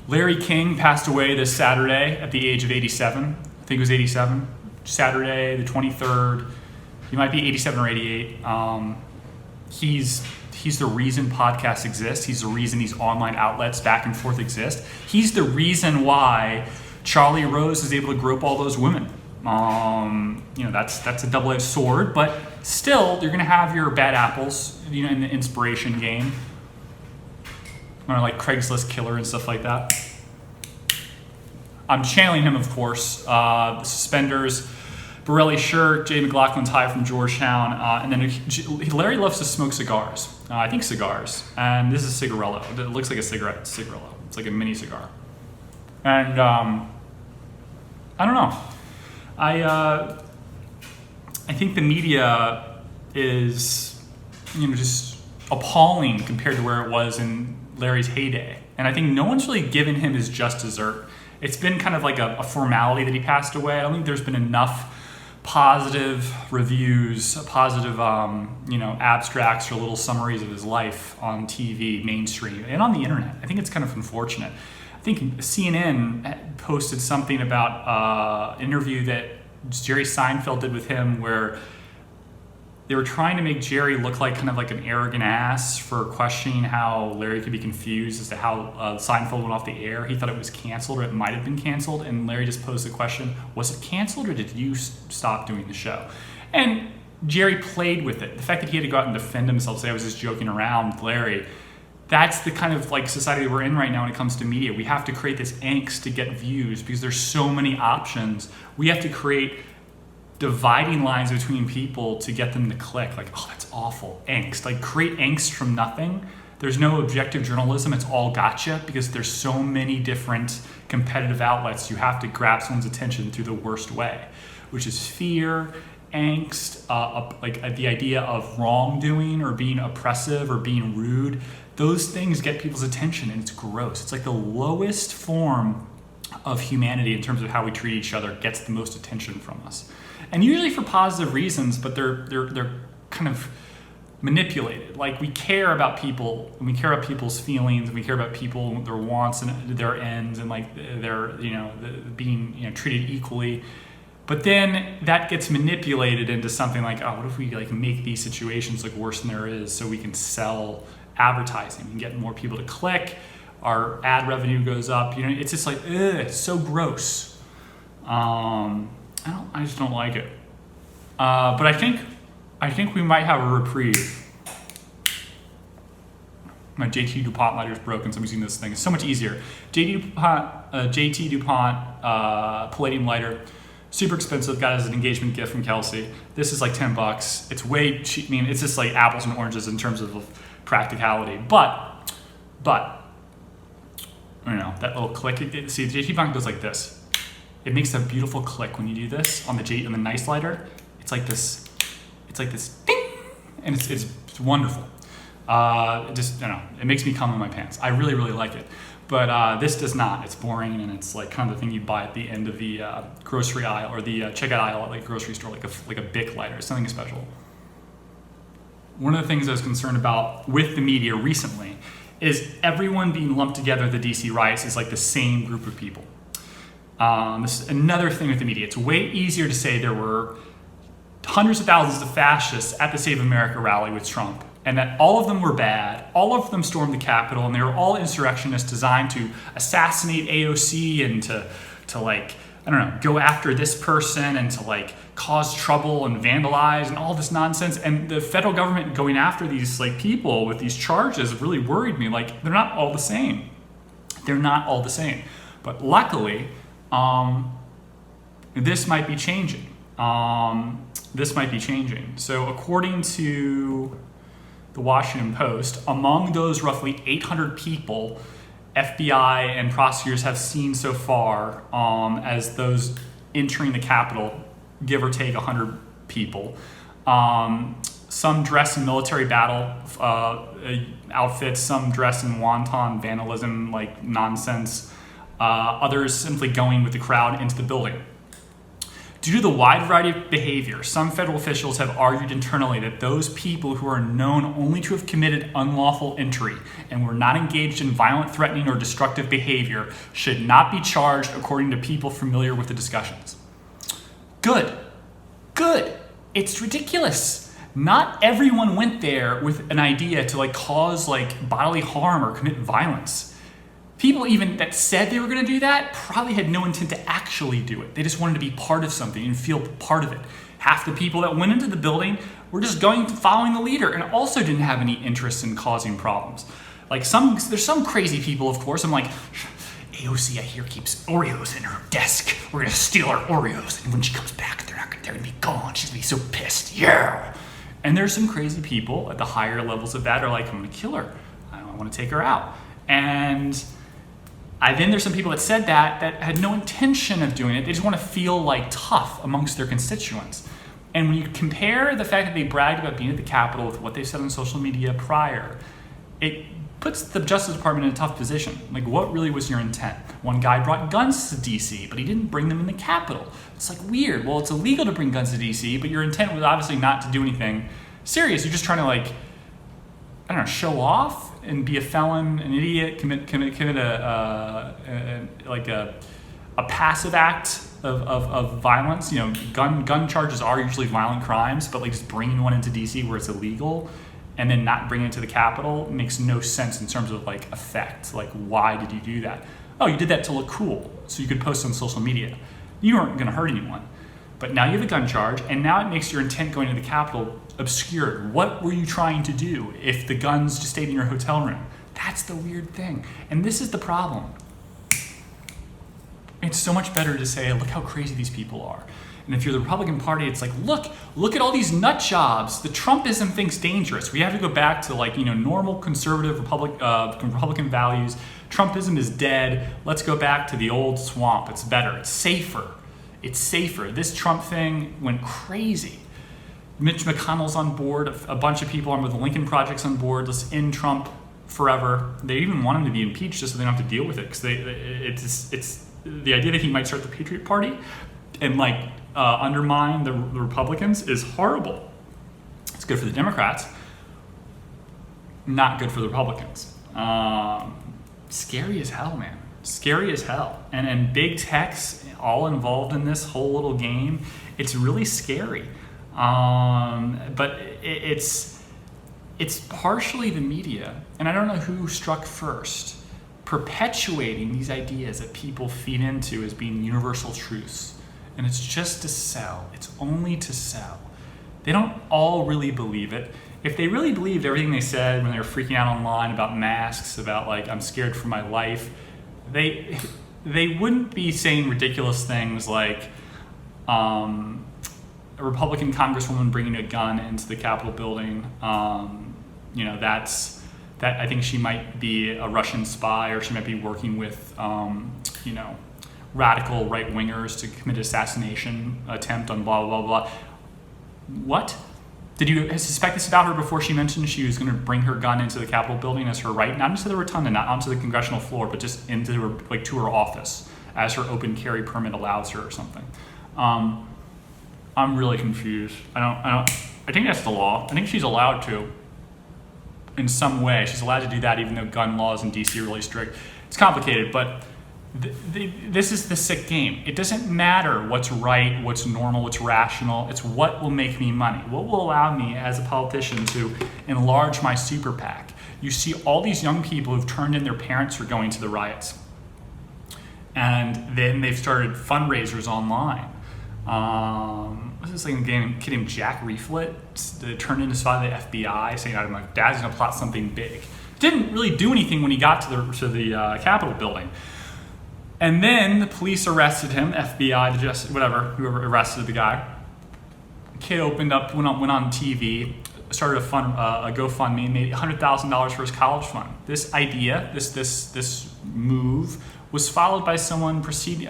Larry King passed away this Saturday at the age of 87. I think it was 87. Saturday, the 23rd. He might be 87 or 88. He's the reason podcasts exist. He's the reason these online outlets back and forth exist. He's the reason why Charlie Rose is able to grope all those women. That's a double-edged sword, but still, you're gonna have your bad apples, in the inspiration game, or like Craigslist killer and stuff like that. I'm channeling him, of course. The suspenders, Borelli shirt, Jay McLaughlin's tie from Georgetown, and then Larry loves to smoke cigars. I think cigars, and this is a cigarello. It looks like a cigarello. It's like a mini cigar, and I don't know. I think the media is, just appalling compared to where it was in Larry's heyday. And I think no one's really given him his just dessert. It's been kind of like a formality that he passed away. I don't think there's been enough positive reviews, positive, abstracts or little summaries of his life on TV, mainstream, and on the internet. I think it's kind of unfortunate. I think CNN posted something about an interview that Jerry Seinfeld did with him where they were trying to make Jerry look like kind of like an arrogant ass for questioning how Larry could be confused as to how Seinfeld went off the air. He thought it was canceled or it might have been canceled. And Larry just posed the question, was it canceled or did you stop doing the show? And Jerry played with it. The fact that he had to go out and defend himself, say I was just joking around with Larry, that's the kind of like society we're in right now when it comes to media. We have to create this angst to get views because there's so many options. We have to create dividing lines between people to get them to click. Like, oh, that's awful. Angst. Like, create angst from nothing. There's no objective journalism. It's all gotcha because there's so many different competitive outlets. You have to grab someone's attention through the worst way, which is fear, angst, the idea of wrongdoing or being oppressive or being rude. Those things get people's attention and it's gross. It's like the lowest form of humanity in terms of how we treat each other gets the most attention from us. And usually for positive reasons, but they're kind of manipulated. Like we care about people and we care about people's feelings and we care about people, their wants and their ends and like their, being, treated equally. But then that gets manipulated into something like, oh, what if we like make these situations look worse than there is so we can sell advertising and get more people to click, our ad revenue goes up. It's just like, it's so gross. I just don't like it. But I think we might have a reprieve. My JT DuPont lighter's broken, so I'm using this thing. It's so much easier. JT DuPont Palladium lighter, super expensive. Got it as an engagement gift from Kelsey. This is like $10. It's way cheap. I mean, it's just like apples and oranges in terms of practicality. But that little click. See, the JT DuPont goes like this. It makes a beautiful click when you do this on the nice lighter. It's like this ding, and it's wonderful. It makes me cum in my pants. I really, really like it. But this does not. It's boring, and it's like kind of the thing you buy at the end of the grocery aisle or the checkout aisle at like a grocery store, like a Bic lighter. It's something special. One of the things I was concerned about with the media recently is everyone being lumped together at the DC riots is like the same group of people. This is another thing with the media. It's way easier to say there were hundreds of thousands of fascists at the Save America rally with Trump, and that all of them were bad, all of them stormed the Capitol, and they were all insurrectionists designed to assassinate AOC and to like, I don't know, go after this person and to like cause trouble and vandalize and all this nonsense. And the federal government going after these like people with these charges really worried me. Like, they're not all the same. They're not all the same. But luckily, this might be changing. So according to the Washington Post, among those roughly 800 people FBI and prosecutors have seen so far as those entering the Capitol, give or take 100 people, some dress in military battle outfits, some dress in wanton vandalism like nonsense, others simply going with the crowd into the building. Due to the wide variety of behavior, some federal officials have argued internally that those people who are known only to have committed unlawful entry and were not engaged in violent, threatening, or destructive behavior should not be charged, according to people familiar with the discussions. Good. It's ridiculous. Not everyone went there with an idea to cause bodily harm or commit violence. People even that said they were going to do that probably had no intent to actually do it. They just wanted to be part of something and feel part of it. Half the people that went into the building were just following the leader and also didn't have any interest in causing problems. There's some crazy people, of course. I'm like, AOC, I hear, keeps Oreos in her desk. We're going to steal our Oreos. And when she comes back, they're going to be gone. She's going to be so pissed. Yeah. And there's some crazy people at the higher levels of that are like, I'm going to kill her. I want to take her out. And then there's some people that said that had no intention of doing it. They just want to feel tough amongst their constituents. And when you compare the fact that they bragged about being at the Capitol with what they said on social media prior, it puts the Justice Department in a tough position. What really was your intent? One guy brought guns to DC, but he didn't bring them in the Capitol. It's weird. Well, it's illegal to bring guns to DC, but your intent was obviously not to do anything serious. You're just trying to show off and be a felon, an idiot, commit a passive act of violence. Gun charges are usually violent crimes, but just bringing one into DC where it's illegal and then not bringing it to the Capitol makes no sense in terms of effect. Why did you do that? Oh, you did that to look cool, so you could post on social media. You weren't going to hurt anyone. But now you have a gun charge, and now it makes your intent going to the Capitol obscured. What were you trying to do if the guns just stayed in your hotel room? That's the weird thing. And this is the problem. It's so much better to say, look how crazy these people are. And if you're the Republican Party, it's look at all these nut jobs. The Trumpism thing's dangerous. We have to go back to normal conservative Republican values. Trumpism is dead. Let's go back to the old swamp. It's better. It's safer. This Trump thing went crazy. Mitch McConnell's on board. A bunch of people on with the Lincoln Project's on board. Let's end Trump forever. They even want him to be impeached just so they don't have to deal with it. Because it's the idea that he might start the Patriot Party and undermine the Republicans is horrible. It's good for the Democrats, not good for the Republicans. Scary as hell, man. Scary as hell. And big tech's all involved in this whole little game. It's really scary. But it's partially the media, and I don't know who struck first, perpetuating these ideas that people feed into as being universal truths. And it's just to sell. It's only to sell. They don't all really believe it. If they really believed everything they said when they were freaking out online about masks, about I'm scared for my life, they wouldn't be saying ridiculous things like a Republican congresswoman bringing a gun into the Capitol building. That I think she might be a Russian spy, or she might be working with radical right-wingers to commit assassination attempt on blah, blah, blah. What? Did you suspect this about her before she mentioned she was going to bring her gun into the Capitol building as her right? Not into the rotunda, not onto the congressional floor, but just into her, to her office as her open carry permit allows her or something. I'm really confused. I think that's the law. I think she's allowed to. In some way, she's allowed to do that, even though gun laws in DC are really strict. It's complicated, but this is the sick game. It doesn't matter what's right, what's normal, what's rational. It's what will make me money. What will allow me as a politician to enlarge my super PAC. You see all these young people who've turned in their parents for going to the riots. And then they've started fundraisers online. What's this kid named Jack Reflet that turned in his father to the FBI saying, my dad's going to plot something big. Didn't really do anything when he got to the Capitol building. And then the police arrested him, FBI, whoever arrested the guy. Kid went on TV, started a GoFundMe, made $100,000 for his college fund. This idea, this move, was followed by someone preceding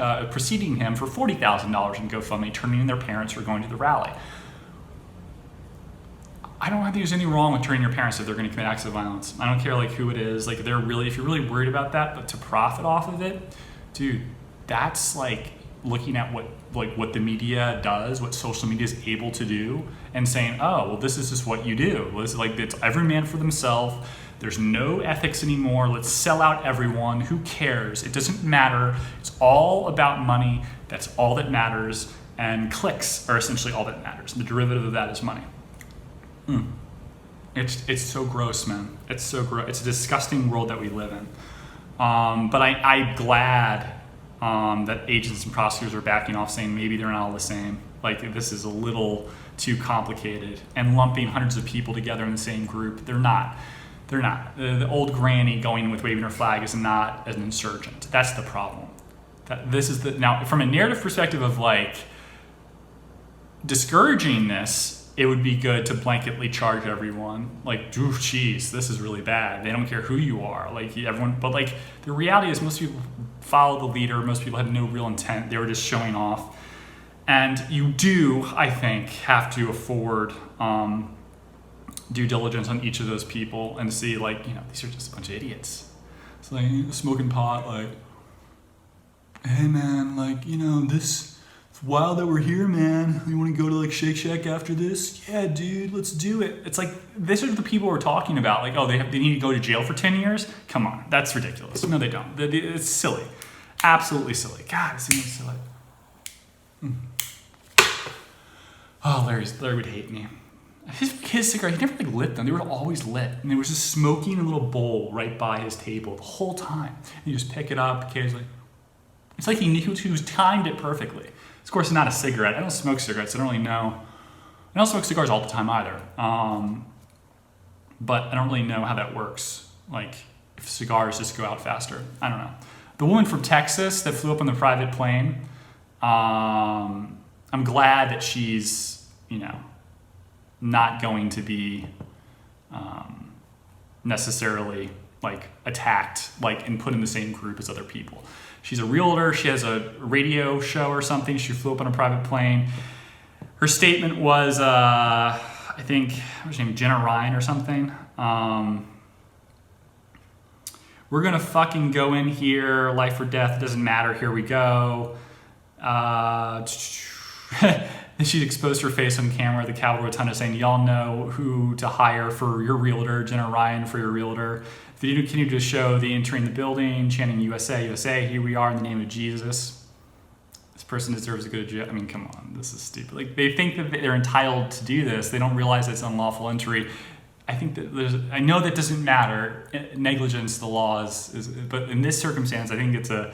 him for $40,000 in GoFundMe, turning in their parents for going to the rally. I don't think there's anything wrong with turning your parents if they're going to commit acts of violence. I don't care who it is. If you're really worried about that, but to profit off of it, dude, that's looking at what the media does, what social media is able to do, and saying, oh, well, this is just what you do. Well, this is it's every man for themselves. There's no ethics anymore. Let's sell out everyone. Who cares? It doesn't matter. It's all about money. That's all that matters. And clicks are essentially all that matters. The derivative of that is money. It's so gross, man. It's so gross. It's a disgusting world that we live in. But I'm glad that agents and prosecutors are backing off, saying maybe they're not all the same. This is a little too complicated, and lumping hundreds of people together in the same group. They're not. The old granny going in with waving her flag is not an insurgent. That's the problem. Now, from a narrative perspective of discouraging this, it would be good to blanketly charge everyone. Geez, this is really bad. They don't care who you are. Everyone, but the reality is most people follow the leader. Most people had no real intent. They were just showing off. And you do, I think, have to afford due diligence on each of those people and see these are just a bunch of idiots. It's smoking pot, hey man, this. It's wild that we're here, man. You want to go to Shake Shack after this? Yeah, dude, let's do it. It's these are the people we're talking about. They need to go to jail for 10 years? Come on, that's ridiculous. No, they don't. It's silly. Absolutely silly. God, it seems silly. Oh, Larry would hate me. His cigar, he never lit them. They were always lit. And there was just smoking in a little bowl right by his table the whole time. And you just pick it up occasionally. It's he knew he was timed it perfectly. Of course, it's not a cigarette. I don't smoke cigarettes. I don't really know. I don't smoke cigars all the time either. But I don't really know how that works. If cigars just go out faster. I don't know. The woman from Texas that flew up on the private plane, I'm glad that she's, not going to be necessarily attacked, and put in the same group as other people. She's a realtor. She has a radio show or something. She flew up on a private plane. Her statement was, I think, what's her name, Jenna Ryan or something. We're going to fucking go in here, life or death, doesn't matter, here we go. She exposed her face on camera at the Capitol Rotunda saying, y'all know who to hire for your realtor, Jenna Ryan for your realtor. They continue to show the entering the building, chanting USA, USA, here we are in the name of Jesus. This person deserves to go to jail. I mean, come on, this is stupid. They think that they're entitled to do this. They don't realize it's unlawful entry. I think that I know that doesn't matter. Negligence, the law is, but in this circumstance, I think it's a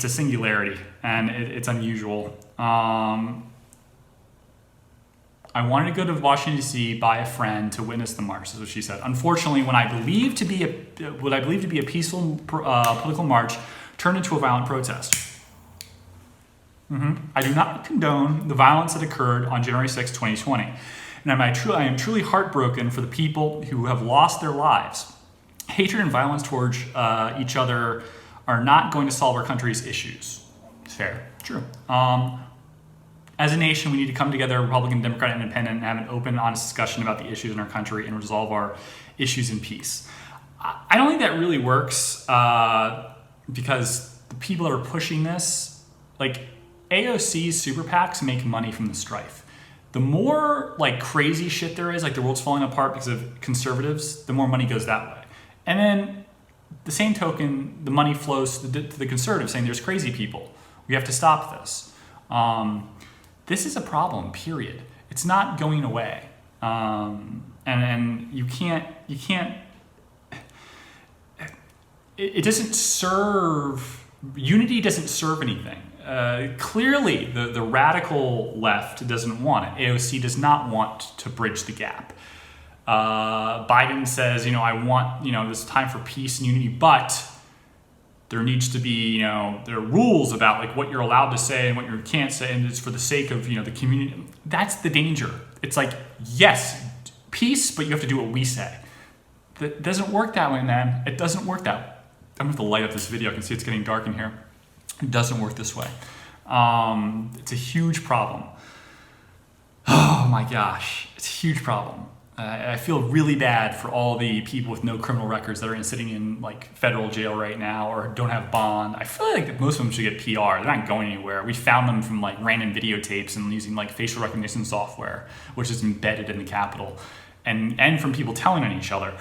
singularity, and it's unusual. I wanted to go to Washington, D.C. by a friend to witness the march, is what she said. Unfortunately, what I believe to be a peaceful political march turned into a violent protest. I do not condone the violence that occurred on January 6, 2020. And I am truly heartbroken for the people who have lost their lives. Hatred and violence towards each other are not going to solve our country's issues. Fair. True. As a nation, we need to come together, Republican, Democrat, Independent, and have an open, honest discussion about the issues in our country and resolve our issues in peace. I don't think that really works because the people that are pushing this, AOC's super PACs make money from the strife. The more crazy shit there is, the world's falling apart because of conservatives, the more money goes that way. And then the same token, the money flows to the conservatives saying there's crazy people. We have to stop this. This is a problem, period. It's not going away. And you can't, it doesn't serve, unity doesn't serve anything. Clearly, the radical left doesn't want it. AOC does not want to bridge the gap. Biden says, I want, this time for peace and unity, but there needs to be, there are rules about what you're allowed to say and what you can't say, and it's for the sake of, the community. That's the danger. It's yes, peace, but you have to do what we say. That doesn't work that way, man. It doesn't work that way. I'm going to have to light up this video. I can see it's getting dark in here. It doesn't work this way. It's a huge problem. Oh my gosh, it's a huge problem. I feel really bad for all the people with no criminal records that are sitting in like federal jail right now or don't have bond. I feel like most of them should get PR. They're not going anywhere. We found them from like random videotapes and using like facial recognition software, which is embedded in the Capitol, and from people telling on each other.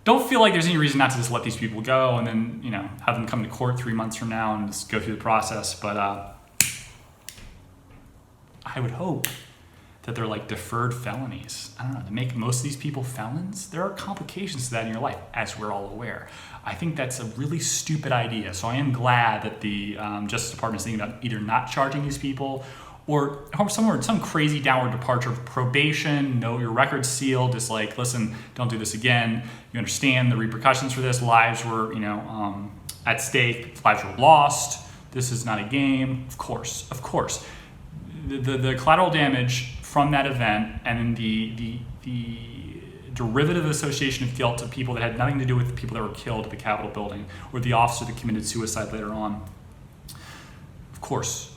Don't feel like there's any reason not to just let these people go and then, have them come to court 3 months from now and just go through the process. But I would hope that they're like deferred felonies. I don't know, to make most of these people felons, there are complications to that in your life, as we're all aware. I think that's a really stupid idea. So I am glad that the Justice Department is thinking about either not charging these people or some crazy downward departure of probation, know your record's sealed, just like, listen, don't do this again. You understand the repercussions for this. Lives were, at stake. Lives were lost. This is not a game. Of course. The collateral damage from that event and the derivative association of guilt of people that had nothing to do with the people that were killed at the Capitol building or the officer that committed suicide later on. Of course,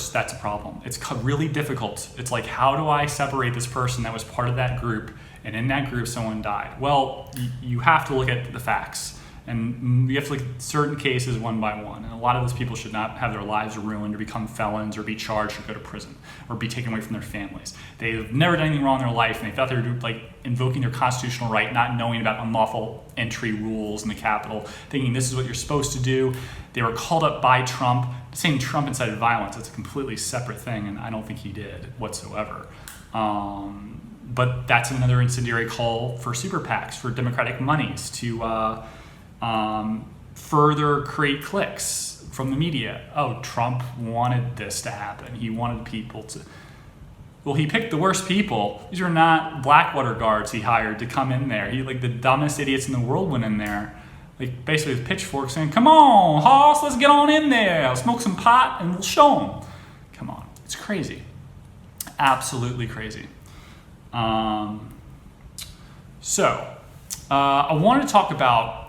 that's a problem. It's really difficult. It's like, how do I separate this person that was part of that group, and in that group someone died? Well, you have to look at the facts. And you have to look at certain cases one by one. And a lot of those people should not have their lives ruined or become felons or be charged or go to prison or be taken away from their families. They've never done anything wrong in their life, and they thought they were like invoking their constitutional right, not knowing about unlawful entry rules in the Capitol, thinking this is what you're supposed to do. They were called up by Trump, saying Trump incited violence. That's a completely separate thing, and I don't think he did whatsoever. But that's another incendiary call for super PACs, for Democratic monies to further create clicks from the media. Oh, Trump wanted this to happen. He wanted people to... Well, he picked the worst people. These are not Blackwater guards he hired to come in there. The dumbest idiots in the world went in there, like basically with pitchforks saying, come on, Hoss, let's get on in there. Smoke some pot and we'll show them. Come on. It's crazy. Absolutely crazy. I want to talk about...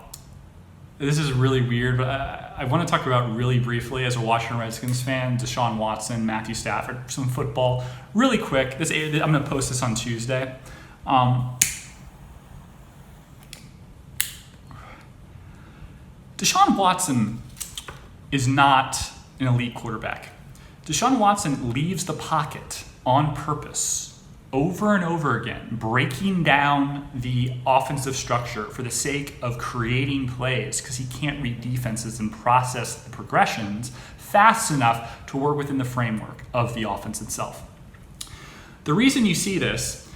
This is really weird, but I want to talk about really briefly, as a Washington Redskins fan, Deshaun Watson, Matthew Stafford, some football. Really quick, I'm going to post this on Tuesday. Deshaun Watson is not an elite quarterback. Deshaun Watson leaves the pocket on purpose over and over again, breaking down the offensive structure for the sake of creating plays, because he can't read defenses and process the progressions fast enough to work within the framework of the offense itself. The reason you see this,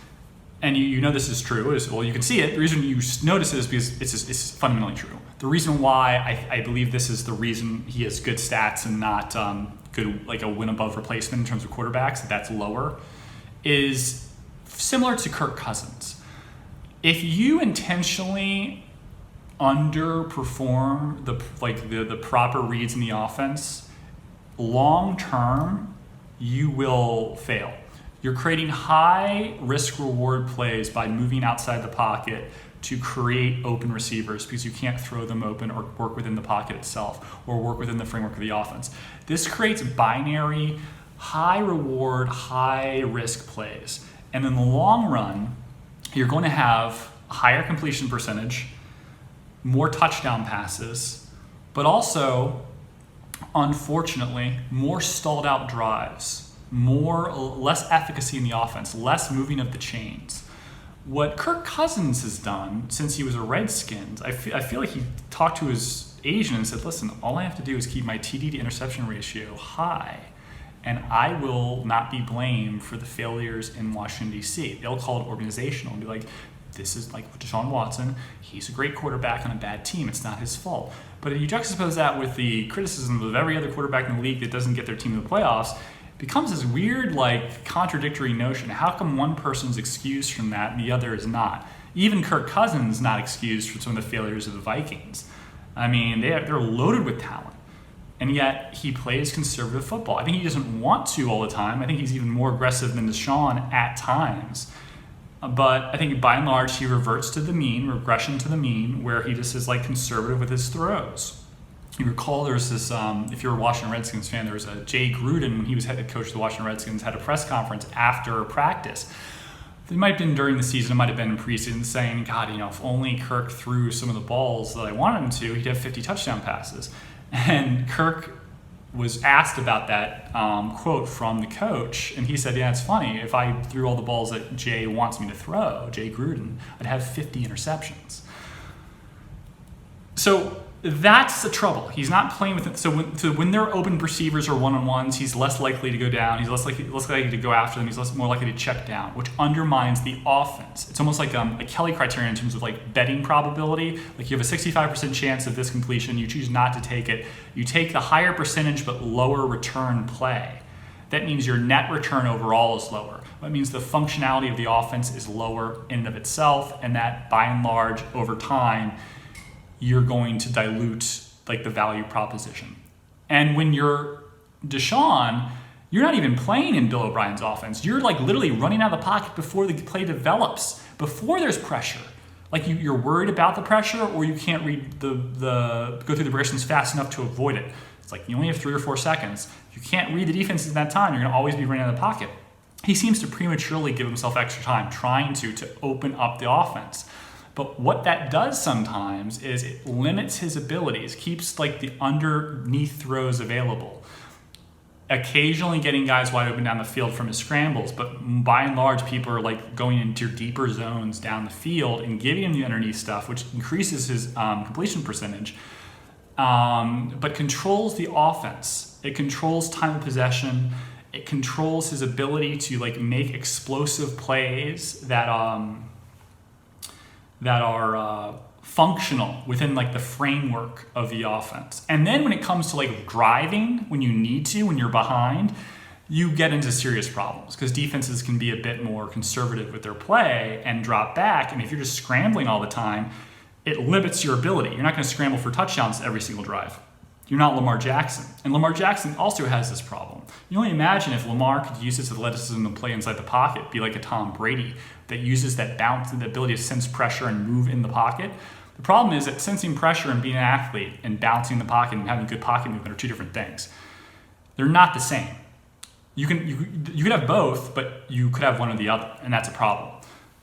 and you know this is true, is, well, you can see it. The reason you notice it is because it's fundamentally true. The reason why I believe this is the reason he has good stats and not good, like a win above replacement in terms of quarterbacks, that's lower, is similar to Kirk Cousins. If you intentionally underperform the proper reads in the offense, long term, you will fail. You're creating high risk reward plays by moving outside the pocket to create open receivers, because you can't throw them open or work within the pocket itself or work within the framework of the offense. This creates binary, high reward, high risk plays. And in the long run, you're going to have higher completion percentage, more touchdown passes, but also, unfortunately, more stalled out drives, less efficacy in the offense, less moving of the chains. What Kirk Cousins has done since he was a Redskins, I feel like he talked to his agent and said, listen, all I have to do is keep my TD to interception ratio high, and I will not be blamed for the failures in Washington, D.C. They'll call it organizational and be like, this is like Deshaun Watson. He's a great quarterback on a bad team. It's not his fault. But if you juxtapose that with the criticism of every other quarterback in the league that doesn't get their team to the playoffs, it becomes this weird, contradictory notion. How come one person's excused from that and the other is not? Even Kirk Cousins is not excused for some of the failures of the Vikings. I mean, they're loaded with talent. And yet he plays conservative football. I think he doesn't want to all the time. I think he's even more aggressive than Deshaun at times. But I think by and large he reverts to the mean, regression to the mean, where he just is conservative with his throws. You recall there's this, if you're a Washington Redskins fan, there was a Jay Gruden, when he was head coach of the Washington Redskins, had a press conference after practice It might have been during the season, it might have been in preseason, saying, God, if only Kirk threw some of the balls that I wanted him to, he'd have 50 touchdown passes. And Kirk was asked about that quote from the coach, and he said, yeah, it's funny. If I threw all the balls that Jay wants me to throw, Jay Gruden, I'd have 50 interceptions. So that's the trouble. He's not playing with it. So when they're open receivers or one-on-ones, he's less likely to go down. He's less likely to go after them. He's more likely to check down, which undermines the offense. It's almost like a Kelly criterion in terms of like betting probability. Like you have a 65% chance of this completion. You choose not to take it. You take the higher percentage but lower return play. That means your net return overall is lower. That means the functionality of the offense is lower in and of itself, and that by and large over time you're going to dilute like the value proposition. And when you're Deshaun, you're not even playing in Bill O'Brien's offense. You're like literally running out of the pocket before the play develops, before there's pressure. Like you're worried about the pressure, or you can't read go through the progressions fast enough to avoid it. It's like you only have 3 or 4 seconds. You can't read the defense in that time. You're gonna always be running out of the pocket. He seems to prematurely give himself extra time, trying to open up the offense. But what that does sometimes is it limits his abilities, keeps like the underneath throws available. Occasionally getting guys wide open down the field from his scrambles, but by and large, people are like going into deeper zones down the field and giving him the underneath stuff, which increases his completion percentage, but controls the offense. It controls time of possession. It controls his ability to like make explosive plays that are functional within like the framework of the offense. And then when it comes to like driving, when you need to, when you're behind, you get into serious problems because defenses can be a bit more conservative with their play and drop back. And if you're just scrambling all the time, it limits your ability. You're not going to scramble for touchdowns every single drive. You're not Lamar Jackson. And Lamar Jackson also has this problem. You only imagine if Lamar could use his athleticism to play inside the pocket, be like a Tom Brady that uses that bounce and the ability to sense pressure and move in the pocket. The problem is that sensing pressure and being an athlete and bouncing in the pocket and having good pocket movement are two different things. They're not the same. You could have both, but you could have one or the other, and that's a problem.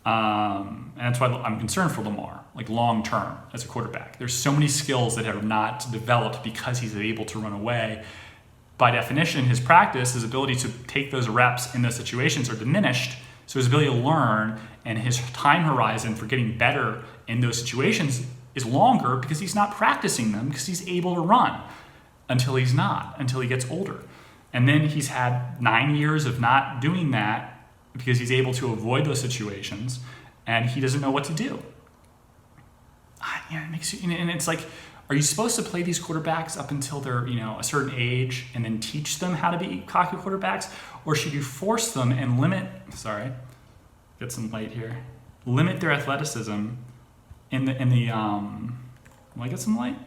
And that's why I'm concerned for Lamar, like long term as a quarterback. There's so many skills that have not developed because he's able to run away. By definition, his practice, his ability to take those reps in those situations are diminished. So his ability to learn and his time horizon for getting better in those situations is longer because he's not practicing them because he's able to run until he's not, until he gets older. And then he's had 9 years of not doing that because he's able to avoid those situations and he doesn't know what to do. It makes you, and it's like, are you supposed to play these quarterbacks up until they're, a certain age and then teach them how to be cocky quarterbacks? Or should you force them and get some light here, limit their athleticism in the will I get some light?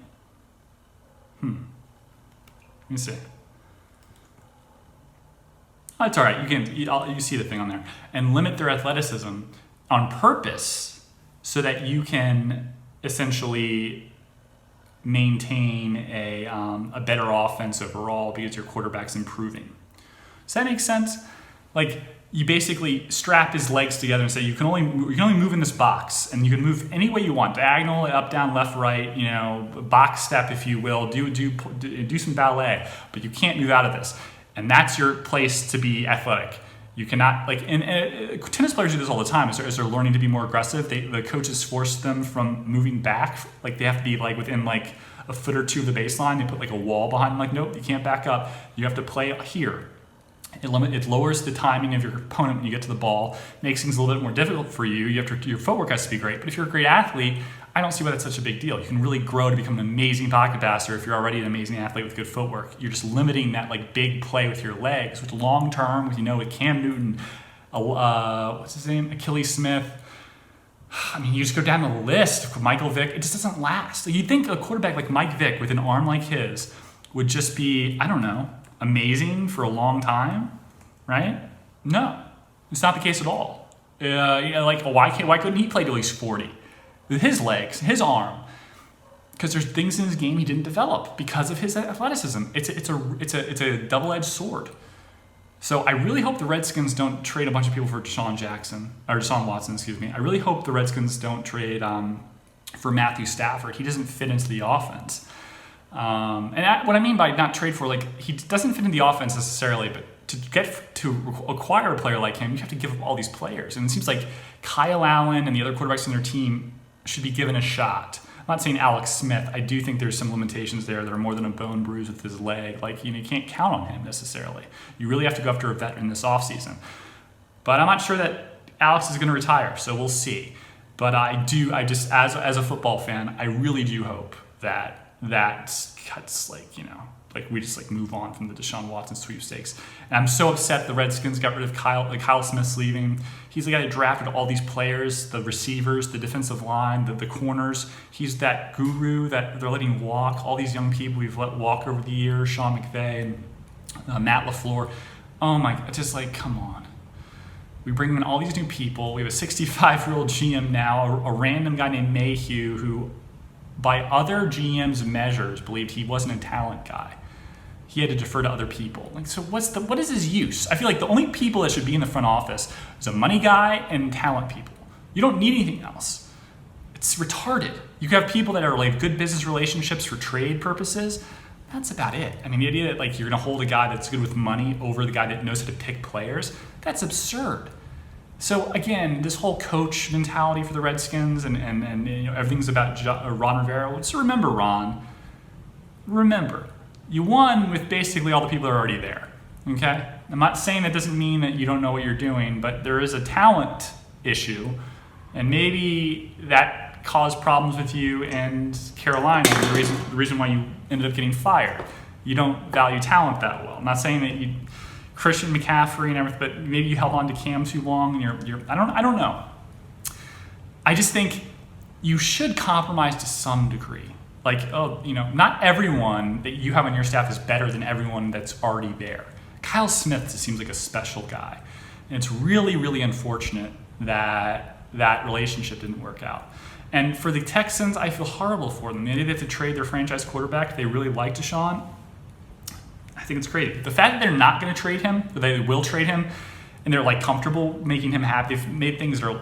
Let me see. Oh, it's all right. You see the thing on there. And limit their athleticism on purpose so that you can essentially maintain a better offense overall because your quarterback's improving. Does that make sense? Like you basically strap his legs together and say you can only move in this box, and you can move any way you want, diagonal, up, down, left, right, box step if you will, do some ballet, but you can't move out of this. And that's your place to be athletic. You cannot, and tennis players do this all the time. As they're learning to be more aggressive, the coaches force them from moving back. Like they have to be within a foot or two of the baseline. They put a wall behind them. Nope, you can't back up. You have to play here. It lowers the timing of your opponent when you get to the ball. Makes things a little bit more difficult for you. Your footwork has to be great. But if you're a great athlete, I don't see why that's such a big deal. You can really grow to become an amazing pocket passer if you're already an amazing athlete with good footwork. You're just limiting that big play with your legs, which long term, with Cam Newton, what's his name, Achilles Smith. You just go down the list. Michael Vick, it just doesn't last. You'd think a quarterback like Mike Vick with an arm like his would just be, amazing for a long time, right? No, it's not the case at all. Why couldn't he play till he's 40? With his legs, his arm, because there's things in his game he didn't develop because of his athleticism. It's a double-edged sword. So I really hope the Redskins don't trade a bunch of people for Deshaun Watson, excuse me. I really hope the Redskins don't trade for Matthew Stafford. He doesn't fit into the offense. What I mean by not trade for, like, he doesn't fit in the offense necessarily, but to acquire a player like him, you have to give up all these players. And it seems like Kyle Allen and the other quarterbacks in their team should be given a shot. I'm not saying Alex Smith. I do think there's some limitations there that are more than a bone bruise with his leg. Like, you can't count on him necessarily. You really have to go after a veteran this offseason. But I'm not sure that Alex is going to retire, so we'll see. But I just, as a football fan, I really do hope that cuts, we just move on from the Deshaun Watson sweepstakes. And I'm so upset the Redskins got rid of Kyle Smith's leaving. He's the guy that drafted all these players, the receivers, the defensive line, the corners. He's that guru that they're letting walk. All these young people we've let walk over the years, Sean McVay and Matt LaFleur. Oh my, just come on. We bring in all these new people. We have a 65-year-old GM now, a random guy named Mayhew who, by other GM's measures, believed he wasn't a talent guy. He had to defer to other people. So what is his use? I feel like the only people that should be in the front office is a money guy and talent people. You don't need anything else. It's retarded. You have people that are good business relationships for trade purposes. That's about it. I mean, the idea that you're going to hold a guy that's good with money over the guy that knows how to pick players, that's absurd. So again, this whole coach mentality for the Redskins and everything's about Ron Rivera. So remember, Ron. Remember, you won with basically all the people that are already there. Okay? I'm not saying that doesn't mean that you don't know what you're doing, but there is a talent issue, and maybe that caused problems with you and Carolina. The reason why you ended up getting fired. You don't value talent that well. I'm not saying that you. Christian McCaffrey and everything, but maybe you held on to Cam too long, and you're I don't know. I just think you should compromise to some degree. Not everyone that you have on your staff is better than everyone that's already there. Kyle Smith just seems like a special guy, and it's really, really unfortunate that that relationship didn't work out. And for the Texans, I feel horrible for them. They have to trade their franchise quarterback. They really like Deshaun. I think it's crazy. The fact that they're not going to trade him, that they will trade him, and they're comfortable making him happy. They've made things that are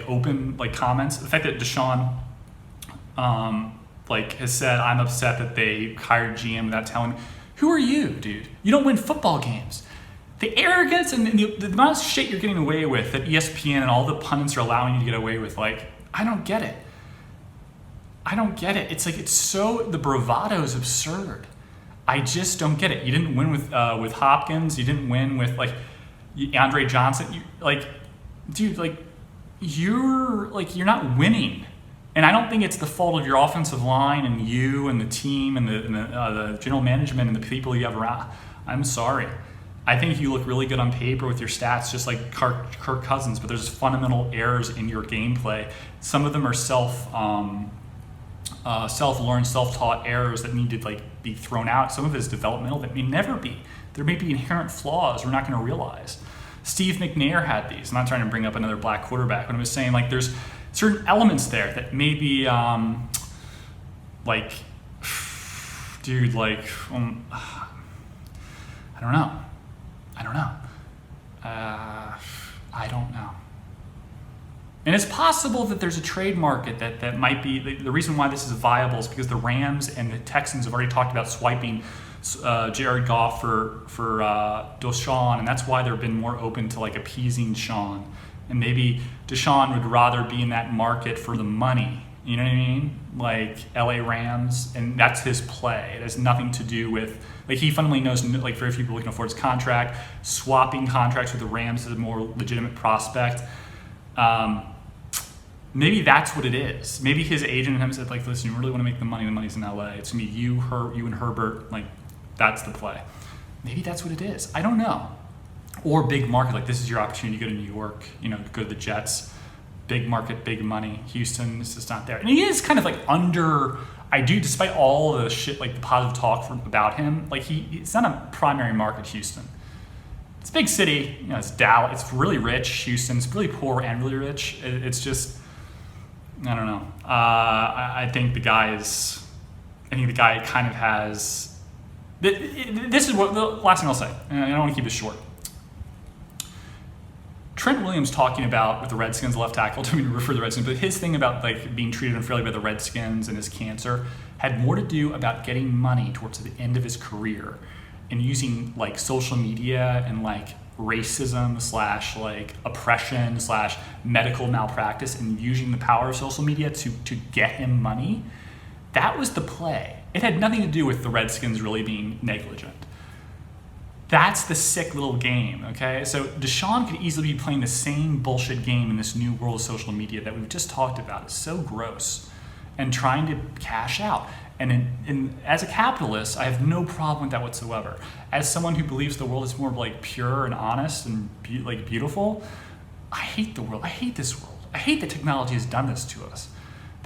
open comments. The fact that Deshaun has said, I'm upset that they hired GM without telling me. Who are you, dude? You don't win football games. The arrogance and the amount of shit you're getting away with that ESPN and all the pundits are allowing you to get away with, I don't get it. I don't get it. It's so, the bravado is absurd. I just don't get it. You didn't win with Hopkins. You didn't win with Andre Johnson. You're not winning. And I don't think it's the fault of your offensive line and you and the team and the general management and the people you have around. I'm sorry. I think you look really good on paper with your stats, just like Kirk Cousins, but there's fundamental errors in your gameplay. Some of them are self-learned, self-taught errors that need to be thrown out. Some of it is developmental that may never be. There may be inherent flaws we're not going to realize. Steve McNair had these. I'm not trying to bring up another black quarterback, but I'm just saying there's certain elements there that maybe I don't know. I don't know. And it's possible that there's a trade market that might be, the reason why this is viable is because the Rams and the Texans have already talked about swiping Jared Goff for Deshaun, and that's why they've been more open to appeasing Sean. And maybe Deshaun would rather be in that market for the money, you know what I mean? LA Rams, and that's his play. It has nothing to do with, he fundamentally knows, very few people can afford his contract. Swapping contracts with the Rams is a more legitimate prospect. Maybe that's what it is. Maybe his agent and him said, listen, you really want to make the money. The money's in LA. It's gonna be you and Herbert. That's the play. Maybe that's what it is. I don't know. Or big market, this is your opportunity to go to New York. Go to the Jets. Big market, big money. Houston is just not there. And he is kind of under. I do, despite all the shit, the positive talk about him. It's not a primary market, Houston. It's a big city. It's Dallas. It's really rich. Houston. It's really poor and really rich. It's just. I don't know. I think the guy kind of has This is what the last thing I'll say, and I don't want to keep this short. Trent Williams talking about with the Redskins left tackle, to refer to the Redskins, but his thing about like being treated unfairly by the Redskins and his cancer had more to do about getting money towards the end of his career and using like social media and like racism / like oppression / medical malpractice and using the power of social media to get him money. That was the play. It had nothing to do with the Redskins really being negligent. That's the sick little game, okay? So Deshaun could easily be playing the same bullshit game in this new world of social media that we've just talked about. It's so gross. And trying to cash out. And as a capitalist, I have no problem with that whatsoever. As someone who believes the world is more like pure and honest and like beautiful, I hate the world. I hate this world. I hate that technology has done this to us.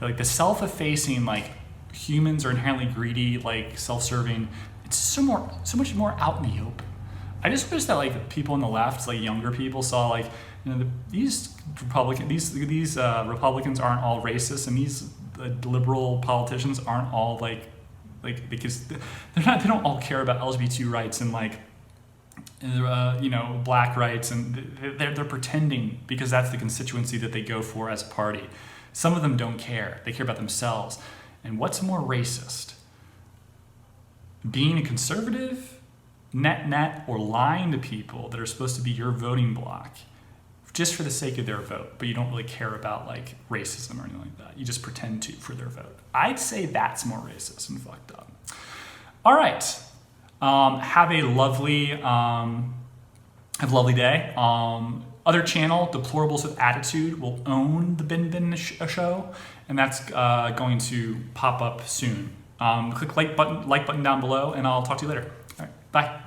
Like the self-effacing, like humans are inherently greedy, like self-serving. It's so much more out in the open. I just wish that like people on the left, like younger people, saw like these Republicans aren't all racist, and these liberal politicians aren't all like because they don't all care about LGBT rights and like black rights, and they're pretending because that's the constituency that they go for as a party. Some of them don't care. They care about themselves. And what's more racist? Being a conservative, net, or lying to people that are supposed to be your voting bloc just for the sake of their vote, but you don't really care about like racism or anything like that. You just pretend to for their vote. I'd say that's more racist and fucked up. All right. Have a lovely day. Other channel, Deplorables with Attitude, will own the BenBen show, and that's going to pop up soon. Click like button down below, and I'll talk to you later. All right, bye.